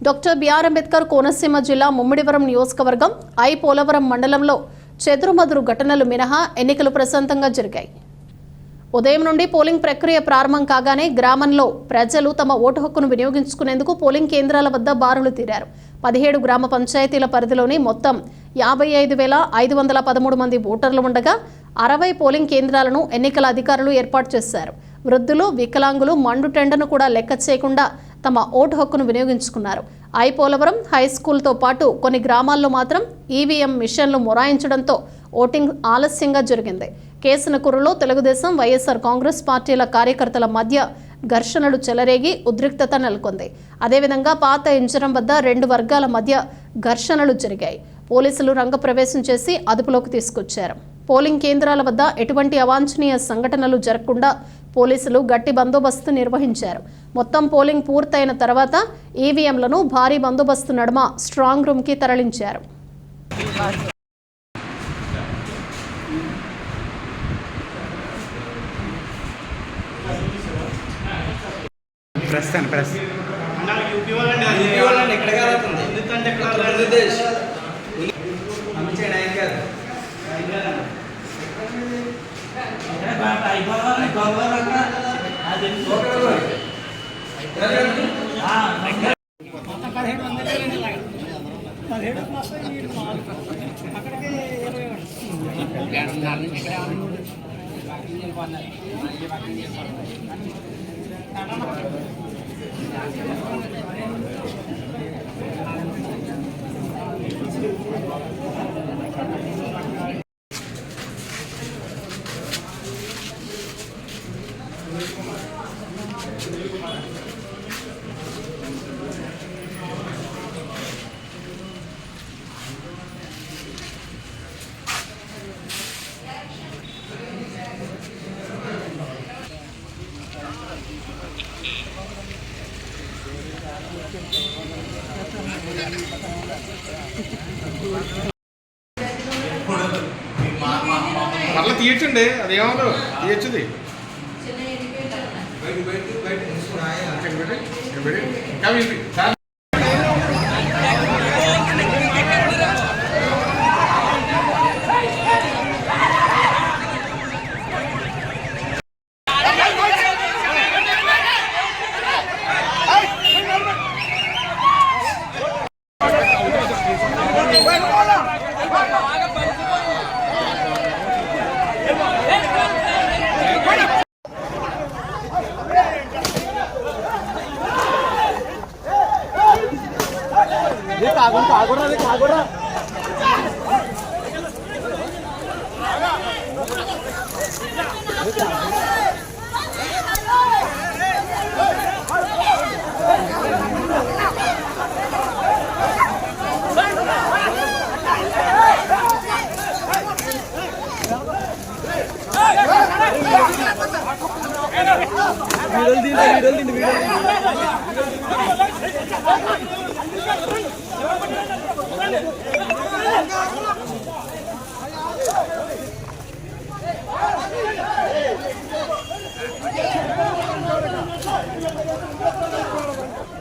Doctor BR Ambedkar Konaseema జిల్లా ముమ్మిడివరం నియోజకవర్గం పోలవరం మండలంలో చెదురుమదురు ఘటనలు మినహా ఎన్నికలు ప్రశాంతంగా జరిగాయి. ఉదయం నుండి పోలింగ్ ప్రక్రియ ప్రారంభం కాగానే గ్రామంలో ప్రజలు తమ ఓటు హక్కును వినియోగించుకునేందుకు పోలింగ్ కేంద్రాల వద్ద బారులు తీరారు. 17 గ్రామ పంచాయతీల పరిధిలోని మొత్తం 55,513 మంది ఓటర్లు ఉండగా 60 పోలింగ్ కేంద్రాలను ఎన్నికల అధికారులు ఏర్పాటు చేశారు. వృద్ధులు, వికలాంగులు మండుటెండను కూడా లెక్క చేయకుండా తమ ఓటు హక్కును వినియోగించుకున్నారు. పోలవరం హై స్కూల్తో పాటు కొన్ని గ్రామాల్లో మాత్రం ఈవీఎం మిషన్లు మొరాయించడంతో ఓటింగ్ ఆలస్యంగా జరిగింది. కేసనకూరులో తెలుగుదేశం, వైఎస్ఆర్ కాంగ్రెస్ పార్టీల కార్యకర్తల మధ్య ఘర్షణలు చెలరేగి ఉద్రిక్తత నెలకొంది. అదేవిధంగా పాత ఇంజరం వద్ద 2 వర్గాల మధ్య ఘర్షణలు జరిగాయి. పోలీసులు రంగప్రవేశం చేసి అదుపులోకి తీసుకొచ్చారు. పోలింగ్ కేంద్రాల వద్ద ఎటువంటి అవాంఛనీయ సంఘటనలు జరగకుండా పోలీసులు గట్టి బందోబస్తు నిర్వహించారు. మొత్తం పోలింగ్ పూర్తయిన తర్వాత ఈవీఎంలను భారీ బందోబస్తు నడుమ స్ట్రాంగ్ రూమ్కి తరలించారు. మళ్ళీ తీయచ్చండి, అదేమో తీయచ్చుది. వీడియో